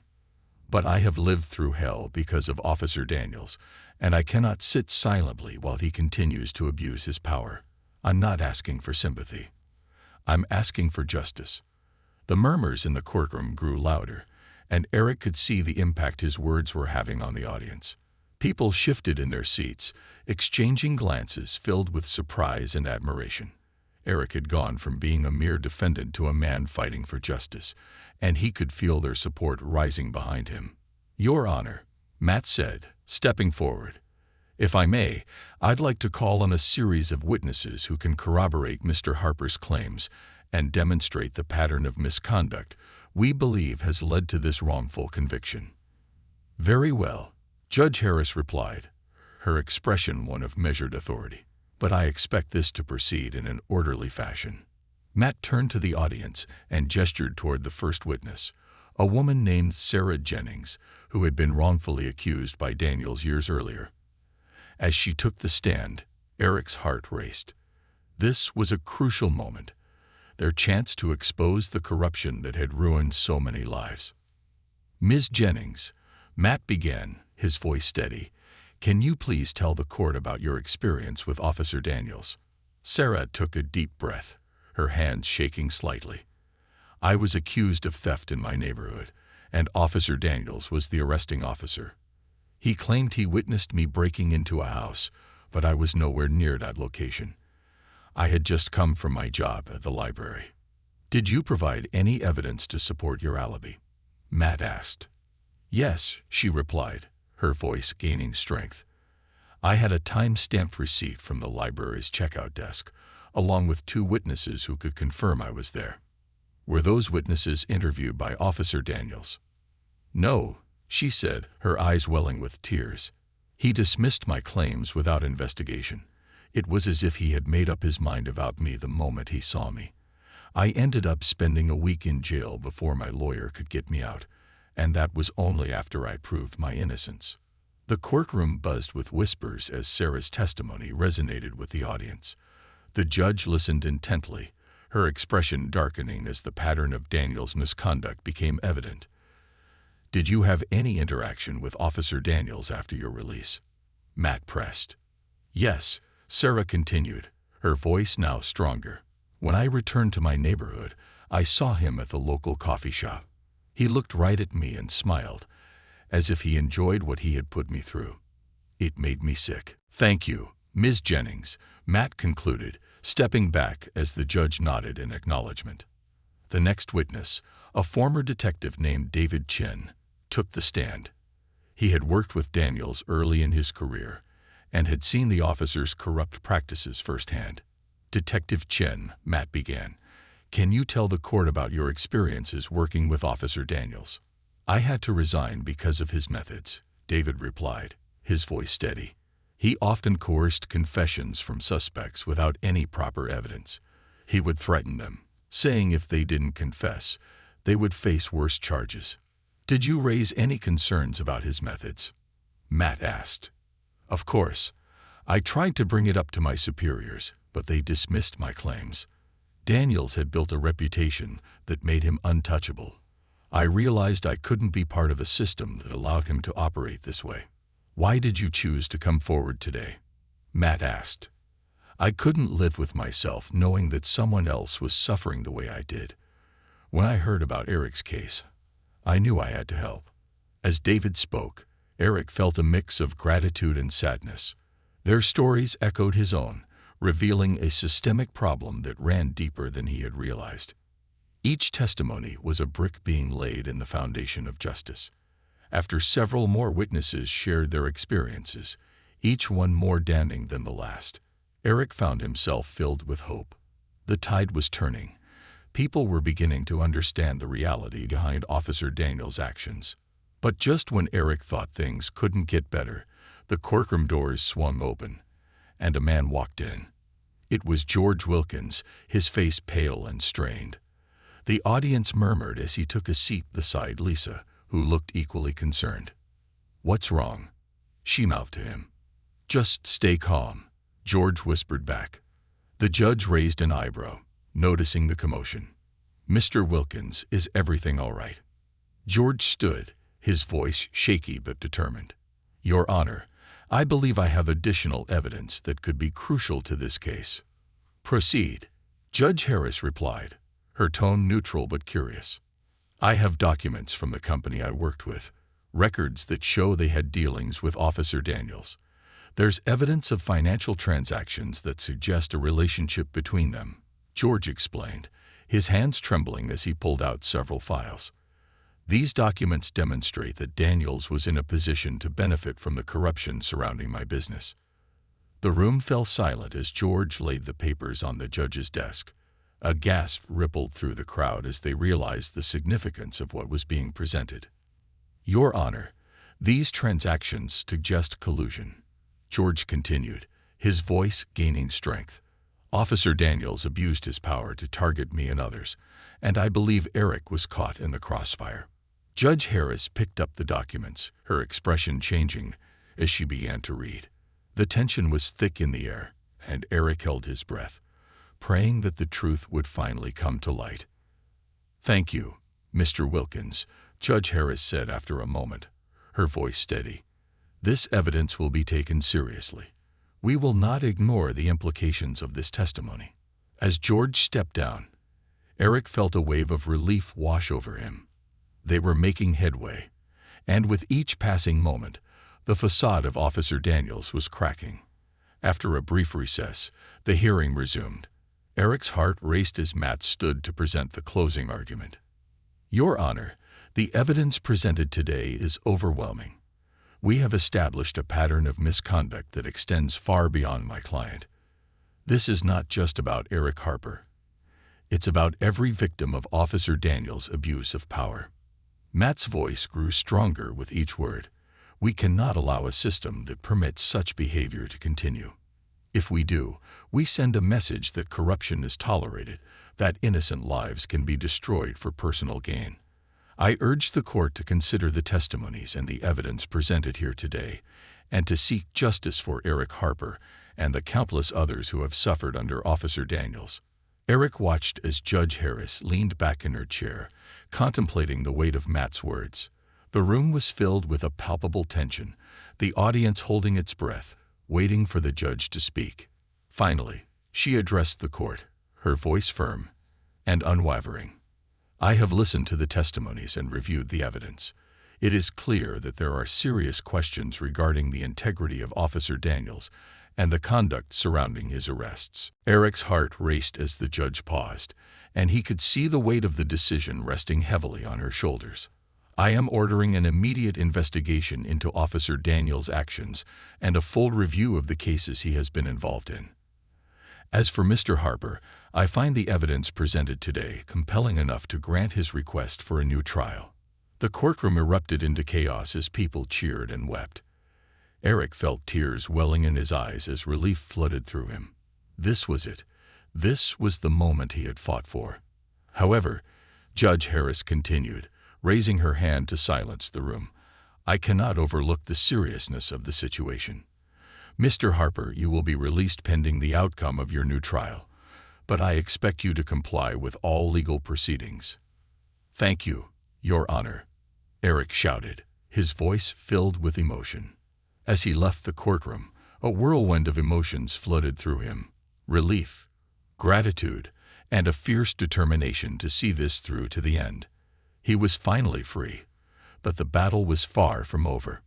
Speaker 1: "But I have lived through hell because of Officer Daniels, and I cannot sit silently while he continues to abuse his power. I'm not asking for sympathy. I'm asking for justice." The murmurs in the courtroom grew louder, and Eric could see the impact his words were having on the audience. People shifted in their seats, exchanging glances filled with surprise and admiration. Eric had gone from being a mere defendant to a man fighting for justice, and he could feel their support rising behind him. "Your Honor," Matt said, stepping forward, "if I may, I'd like to call on a series of witnesses who can corroborate Mr. Harper's claims and demonstrate the pattern of misconduct we believe has led to this wrongful conviction." "Very well," Judge Harris replied, her expression one of measured authority. "But I expect this to proceed in an orderly fashion." Matt turned to the audience and gestured toward the first witness, a woman named Sarah Jennings, who had been wrongfully accused by Daniels years earlier. As she took the stand, Eric's heart raced. This was a crucial moment, their chance to expose the corruption that had ruined so many lives. "Ms. Jennings," Matt began, his voice steady, "can you please tell the court about your experience with Officer Daniels?" Sarah took a deep breath, her hands shaking slightly. "I was accused of theft in my neighborhood, and Officer Daniels was the arresting officer. He claimed he witnessed me breaking into a house, but I was nowhere near that location. I had just come from my job at the library." "Did you provide any evidence to support your alibi?" Matt asked. "Yes," she replied, her voice gaining strength. "I had a time-stamped receipt from the library's checkout desk, along with 2 witnesses who could confirm I was there." "Were those witnesses interviewed by Officer Daniels?" "No," she said, her eyes welling with tears. "He dismissed my claims without investigation. It was as if he had made up his mind about me the moment he saw me. I ended up spending a week in jail before my lawyer could get me out, and that was only after I proved my innocence." The courtroom buzzed with whispers as Sarah's testimony resonated with the audience. The judge listened intently, her expression darkening as the pattern of Daniels' misconduct became evident. "Did you have any interaction with Officer Daniels after your release?" Matt pressed. "Yes," Sarah continued, her voice now stronger. "When I returned to my neighborhood, I saw him at the local coffee shop. He looked right at me and smiled, as if he enjoyed what he had put me through. It made me sick." "Thank you, Ms. Jennings," Matt concluded, stepping back as the judge nodded in acknowledgement. The next witness, a former detective named David Chin, took the stand. He had worked with Daniels early in his career and had seen the officer's corrupt practices firsthand. "Detective Chin," Matt began, "can you tell the court about your experiences working with Officer Daniels?" "I had to resign because of his methods," David replied, his voice steady. "He often coerced confessions from suspects without any proper evidence. He would threaten them, saying if they didn't confess, they would face worse charges." "Did you raise any concerns about his methods?" Matt asked. "Of course. I tried to bring it up to my superiors, but they dismissed my claims. Daniels had built a reputation that made him untouchable. I realized I couldn't be part of a system that allowed him to operate this way." "Why did you choose to come forward today?" Matt asked. "I couldn't live with myself knowing that someone else was suffering the way I did. When I heard about Eric's case, I knew I had to help." As David spoke, Eric felt a mix of gratitude and sadness. Their stories echoed his own, revealing a systemic problem that ran deeper than he had realized. Each testimony was a brick being laid in the foundation of justice. After several more witnesses shared their experiences, each one more damning than the last, Eric found himself filled with hope. The tide was turning. People were beginning to understand the reality behind Officer Daniels' actions. But just when Eric thought things couldn't get better, the courtroom doors swung open, and a man walked in. It was George Wilkins, his face pale and strained. The audience murmured as he took a seat beside Lisa, who looked equally concerned. "What's wrong?" she mouthed to him. "Just stay calm," George whispered back. The judge raised an eyebrow, noticing the commotion. "Mr. Wilkins, is everything all right?" George stood, his voice shaky but determined. "Your Honor, I believe I have additional evidence that could be crucial to this case." "Proceed," Judge Harris replied, her tone neutral but curious. "I have documents from the company I worked with, records that show they had dealings with Officer Daniels. There's evidence of financial transactions that suggest a relationship between them," George explained, his hands trembling as he pulled out several files. "These documents demonstrate that Daniels was in a position to benefit from the corruption surrounding my business." The room fell silent as George laid the papers on the judge's desk. A gasp rippled through the crowd as they realized the significance of what was being presented. "Your Honor, these transactions suggest collusion," George continued, his voice gaining strength. "Officer Daniels abused his power to target me and others, and I believe Eric was caught in the crossfire." Judge Harris picked up the documents, her expression changing as she began to read. The tension was thick in the air, and Eric held his breath, praying that the truth would finally come to light. "Thank you, Mr. Wilkins," Judge Harris said after a moment, her voice steady. "This evidence will be taken seriously. We will not ignore the implications of this testimony." As George stepped down, Eric felt a wave of relief wash over him. They were making headway, and with each passing moment, the facade of Officer Daniels was cracking. After a brief recess, the hearing resumed. Eric's heart raced as Matt stood to present the closing argument. "Your Honor, the evidence presented today is overwhelming. We have established a pattern of misconduct that extends far beyond my client. This is not just about Eric Harper. It's about every victim of Officer Daniels' abuse of power." Matt's voice grew stronger with each word. "We cannot allow a system that permits such behavior to continue. If we do, we send a message that corruption is tolerated, that innocent lives can be destroyed for personal gain. I urge the court to consider the testimonies and the evidence presented here today, and to seek justice for Eric Harper and the countless others who have suffered under Officer Daniels." Eric watched as Judge Harris leaned back in her chair, contemplating the weight of Matt's words. The room was filled with a palpable tension, the audience holding its breath, waiting for the judge to speak. Finally, she addressed the court, her voice firm and unwavering. "I have listened to the testimonies and reviewed the evidence. It is clear that there are serious questions regarding the integrity of Officer Daniels and the conduct surrounding his arrests." Eric's heart raced as the judge paused, and he could see the weight of the decision resting heavily on her shoulders. "I am ordering an immediate investigation into Officer Daniels' actions and a full review of the cases he has been involved in. As for Mr. Harper, I find the evidence presented today compelling enough to grant his request for a new trial." The courtroom erupted into chaos as people cheered and wept. Eric felt tears welling in his eyes as relief flooded through him. This was it. This was the moment he had fought for. However, Judge Harris continued, raising her hand to silence the room. "I cannot overlook the seriousness of the situation. Mr. Harper, you will be released pending the outcome of your new trial, but I expect you to comply with all legal proceedings." "Thank you, Your Honor," Eric shouted, his voice filled with emotion. As he left the courtroom, a whirlwind of emotions flooded through him: relief, gratitude, and a fierce determination to see this through to the end. He was finally free, but the battle was far from over.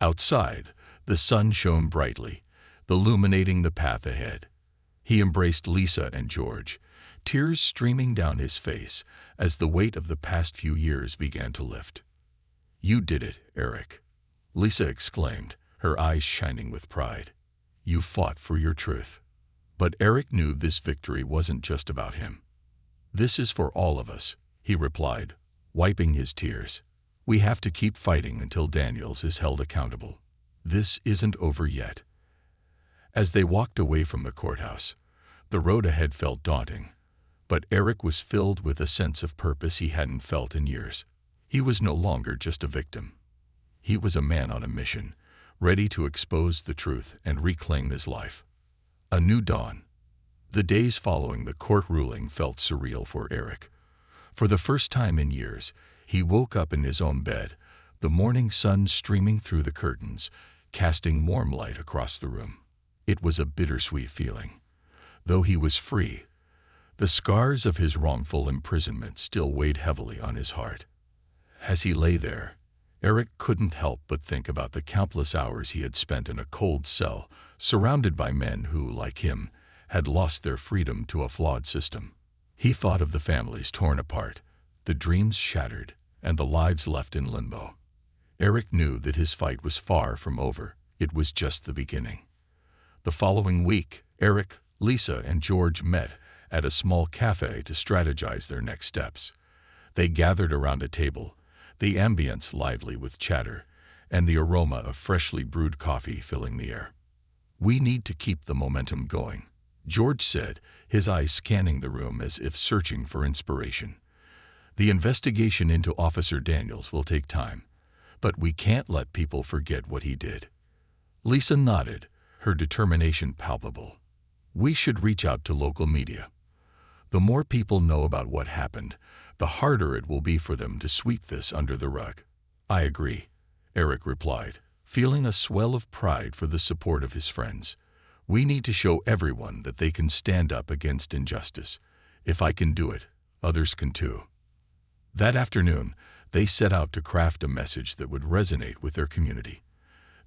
Speaker 1: Outside, the sun shone brightly, illuminating the path ahead. He embraced Lisa and George, tears streaming down his face as the weight of the past few years began to lift. "You did it, Eric," Lisa exclaimed, her eyes shining with pride. "You fought for your truth." But Eric knew this victory wasn't just about him. "This is for all of us," he replied, wiping his tears. "We have to keep fighting until Daniels is held accountable. This isn't over yet." As they walked away from the courthouse, the road ahead felt daunting, but Eric was filled with a sense of purpose he hadn't felt in years. He was no longer just a victim. He was a man on a mission, ready to expose the truth and reclaim his life. A new dawn. The days following the court ruling felt surreal for Eric. For the first time in years, he woke up in his own bed, the morning sun streaming through the curtains, casting warm light across the room. It was a bittersweet feeling. Though he was free, the scars of his wrongful imprisonment still weighed heavily on his heart. As he lay there, Eric couldn't help but think about the countless hours he had spent in a cold cell, surrounded by men who, like him, had lost their freedom to a flawed system. He thought of the families torn apart, the dreams shattered, and the lives left in limbo. Eric knew that his fight was far from over. It was just the beginning. The following week, Eric, Lisa, and George met at a small cafe to strategize their next steps. They gathered around a table, the ambience lively with chatter, and the aroma of freshly brewed coffee filling the air. "We need to keep the momentum going," George said, his eyes scanning the room as if searching for inspiration. "The investigation into Officer Daniels will take time, but we can't let people forget what he did." Lisa nodded, her determination palpable. "We should reach out to local media. The more people know about what happened, the harder it will be for them to sweep this under the rug." "I agree," Eric replied, feeling a swell of pride for the support of his friends. "We need to show everyone that they can stand up against injustice. If I can do it, others can too." That afternoon, they set out to craft a message that would resonate with their community.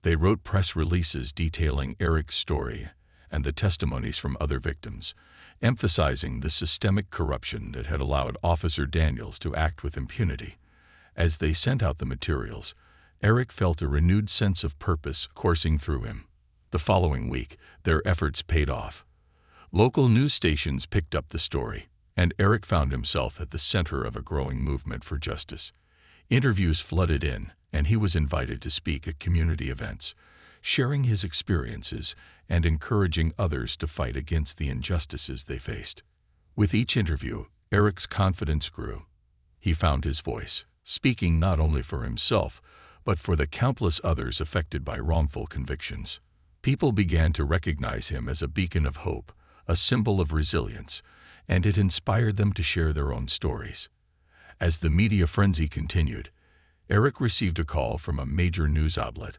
Speaker 1: They wrote press releases detailing Eric's story and the testimonies from other victims, emphasizing the systemic corruption that had allowed Officer Daniels to act with impunity. As they sent out the materials, Eric felt a renewed sense of purpose coursing through him. The following week, their efforts paid off. Local news stations picked up the story, and Eric found himself at the center of a growing movement for justice. Interviews flooded in, and he was invited to speak at community events, sharing his experiences and encouraging others to fight against the injustices they faced. With each interview, Eric's confidence grew. He found his voice, speaking not only for himself, but for the countless others affected by wrongful convictions. People began to recognize him as a beacon of hope, a symbol of resilience, and it inspired them to share their own stories. As the media frenzy continued, Eric received a call from a major news outlet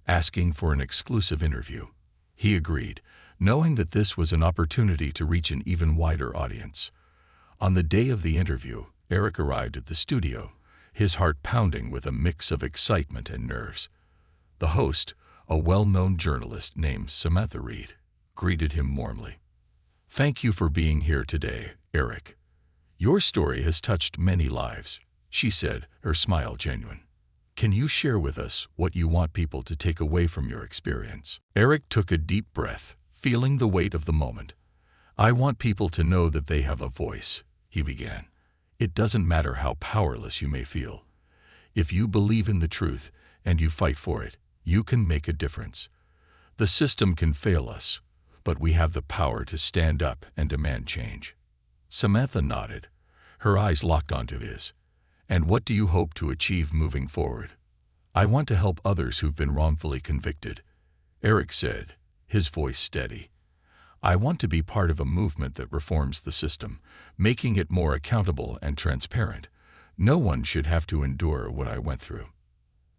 Speaker 1: asking for an exclusive interview. He agreed, knowing that this was an opportunity to reach an even wider audience. On the day of the interview, Eric arrived at the studio, his heart pounding with a mix of excitement and nerves. The host, a well-known journalist named Samantha Reed, greeted him warmly. "Thank you for being here today, Eric. Your story has touched many lives," she said, her smile genuine. "Can you share with us what you want people to take away from your experience?" Eric took a deep breath, feeling the weight of the moment. "I want people to know that they have a voice," he began. "It doesn't matter how powerless you may feel. If you believe in the truth and you fight for it, you can make a difference. The system can fail us, but we have the power to stand up and demand change." Samantha nodded, her eyes locked onto his. "And what do you hope to achieve moving forward?" "I want to help others who've been wrongfully convicted," Eric said, his voice steady. "I want to be part of a movement that reforms the system, making it more accountable and transparent. No one should have to endure what I went through."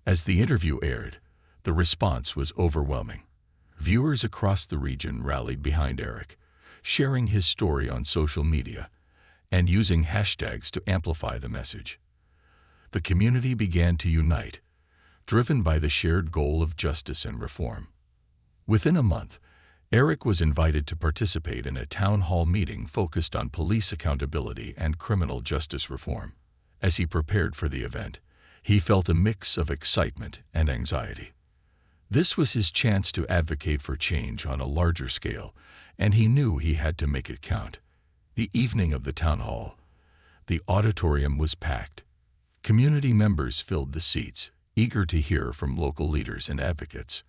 Speaker 1: As the interview aired, the response was overwhelming. Viewers across the region rallied behind Eric, sharing his story on social media and using hashtags to amplify the message. The community began to unite, driven by the shared goal of justice and reform. Within a month, Eric was invited to participate in a town hall meeting focused on police accountability and criminal justice reform. As he prepared for the event, he felt a mix of excitement and anxiety. This was his chance to advocate for change on a larger scale, and he knew he had to make it count. The evening of the town hall, the auditorium was packed. Community members filled the seats, eager to hear from local leaders and advocates.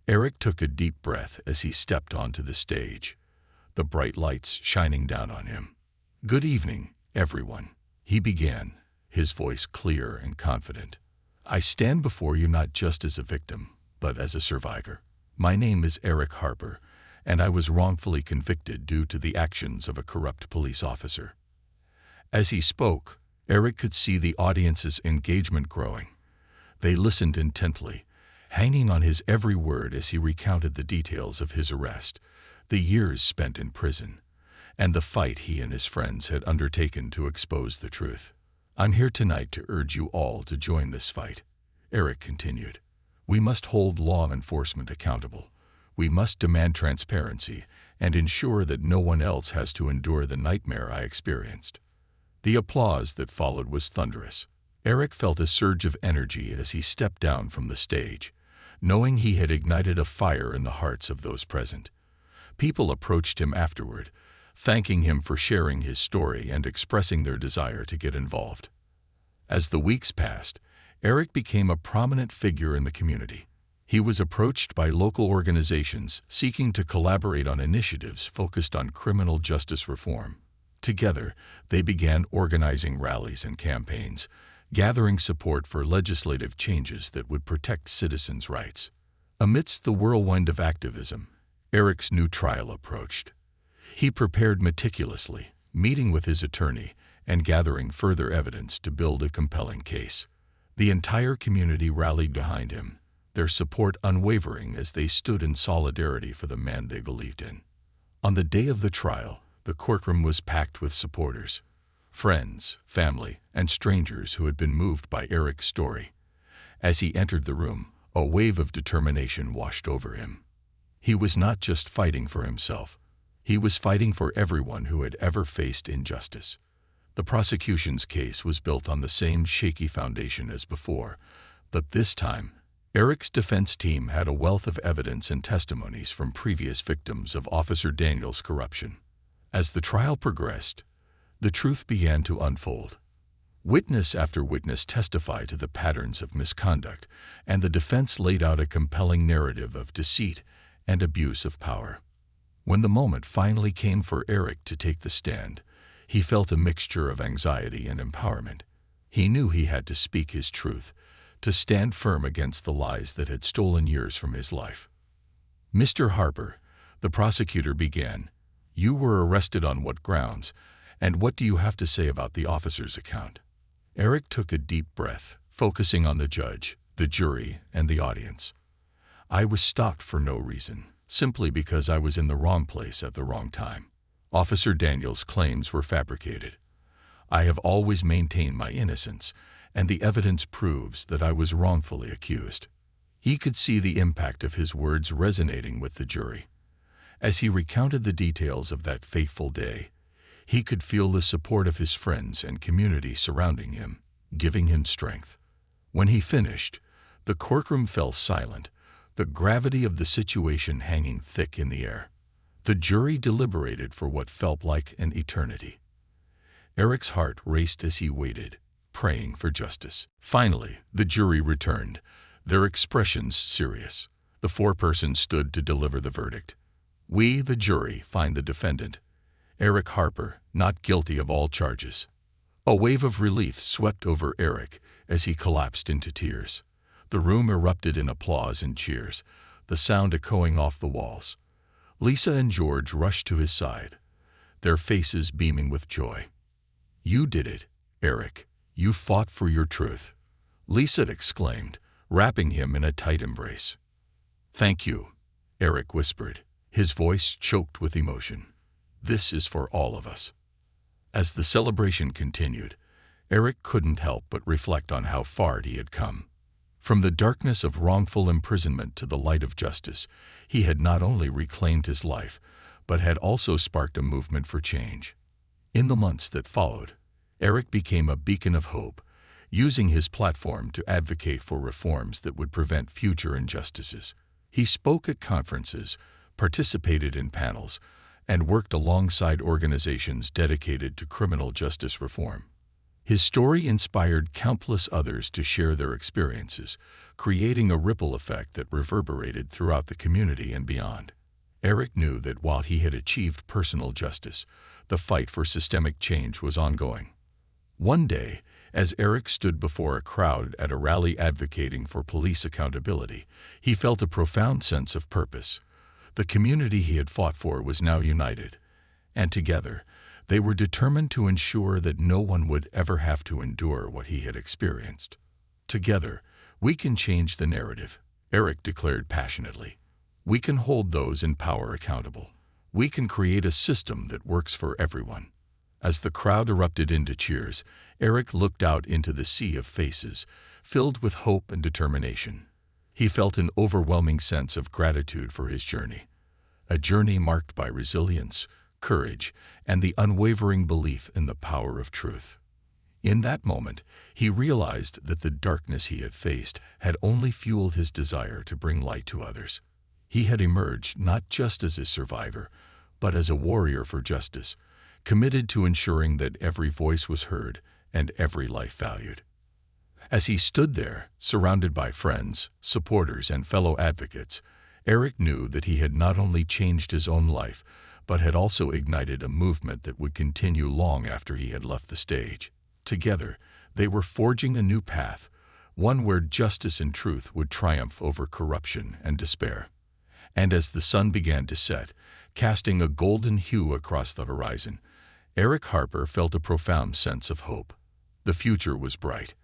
Speaker 1: Eric took a deep breath as he stepped onto the stage, the bright lights shining down on him. "Good evening, everyone," he began, his voice clear and confident. "I stand before you not just as a victim, but as a survivor. My name is Eric Harper, and I was wrongfully convicted due to the actions of a corrupt police officer." As he spoke, Eric could see the audience's engagement growing. They listened intently, hanging on his every word as he recounted the details of his arrest, the years spent in prison, and the fight he and his friends had undertaken to expose the truth. "I'm here tonight to urge you all to join this fight," Eric continued. "We must hold law enforcement accountable. We must demand transparency and ensure that no one else has to endure the nightmare I experienced." The applause that followed was thunderous. Eric felt a surge of energy as he stepped down from the stage, knowing he had ignited a fire in the hearts of those present. People approached him afterward, thanking him for sharing his story and expressing their desire to get involved. As the weeks passed, Eric became a prominent figure in the community. He was approached by local organizations seeking to collaborate on initiatives focused on criminal justice reform. Together, they began organizing rallies and campaigns, gathering support for legislative changes that would protect citizens' rights. Amidst the whirlwind of activism, Eric's new trial approached. He prepared meticulously, meeting with his attorney and gathering further evidence to build a compelling case. The entire community rallied behind him, their support unwavering as they stood in solidarity for the man they believed in. On the day of the trial, the courtroom was packed with supporters, friends, family, and strangers who had been moved by Eric's story. As he entered the room, a wave of determination washed over him. He was not just fighting for himself. He was fighting for everyone who had ever faced injustice. The prosecution's case was built on the same shaky foundation as before, but this time, Eric's defense team had a wealth of evidence and testimonies from previous victims of Officer Daniels' corruption. As the trial progressed, the truth began to unfold. Witness after witness testified to the patterns of misconduct, and the defense laid out a compelling narrative of deceit and abuse of power. When the moment finally came for Eric to take the stand, he felt a mixture of anxiety and empowerment. He knew he had to speak his truth, to stand firm against the lies that had stolen years from his life. "Mr. Harper," the prosecutor began, "you were arrested on what grounds, and what do you have to say about the officer's account?" Eric took a deep breath, focusing on the judge, the jury, and the audience. "I was stopped for no reason, simply because I was in the wrong place at the wrong time. Officer Daniels' claims were fabricated. I have always maintained my innocence, and the evidence proves that I was wrongfully accused." He could see the impact of his words resonating with the jury. As he recounted the details of that fateful day, he could feel the support of his friends and community surrounding him, giving him strength. When he finished, the courtroom fell silent, the gravity of the situation hanging thick in the air. The jury deliberated for what felt like an eternity. Eric's heart raced as he waited, praying for justice. Finally, the jury returned, their expressions serious. The foreperson stood to deliver the verdict. "We, the jury, find the defendant, Eric Harper, not guilty of all charges." A wave of relief swept over Eric as he collapsed into tears. The room erupted in applause and cheers, the sound echoing off the walls. Lisa and George rushed to his side, their faces beaming with joy. "You did it, Eric. You fought for your truth," Lisa exclaimed, wrapping him in a tight embrace. "Thank you," Eric whispered, his voice choked with emotion. "This is for all of us." As the celebration continued, Eric couldn't help but reflect on how far he had come. From the darkness of wrongful imprisonment to the light of justice, he had not only reclaimed his life, but had also sparked a movement for change. In the months that followed, Eric became a beacon of hope, using his platform to advocate for reforms that would prevent future injustices. He spoke at conferences, participated in panels, and worked alongside organizations dedicated to criminal justice reform. His story inspired countless others to share their experiences, creating a ripple effect that reverberated throughout the community and beyond. Eric knew that while he had achieved personal justice, the fight for systemic change was ongoing. One day, as Eric stood before a crowd at a rally advocating for police accountability, he felt a profound sense of purpose. The community he had fought for was now united, and together, they were determined to ensure that no one would ever have to endure what he had experienced. "Together, we can change the narrative," Eric declared passionately. "We can hold those in power accountable. We can create a system that works for everyone." As the crowd erupted into cheers, Eric looked out into the sea of faces, filled with hope and determination. He felt an overwhelming sense of gratitude for his journey, a journey marked by resilience, courage, and the unwavering belief in the power of truth. In that moment, he realized that the darkness he had faced had only fueled his desire to bring light to others. He had emerged not just as a survivor, but as a warrior for justice, committed to ensuring that every voice was heard and every life valued. As he stood there, surrounded by friends, supporters, and fellow advocates, Eric knew that he had not only changed his own life, but had also ignited a movement that would continue long after he had left the stage. Together, they were forging a new path, one where justice and truth would triumph over corruption and despair. And as the sun began to set, casting a golden hue across the horizon, Eric Harper felt a profound sense of hope. The future was bright,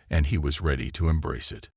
Speaker 1: and he was ready to embrace it.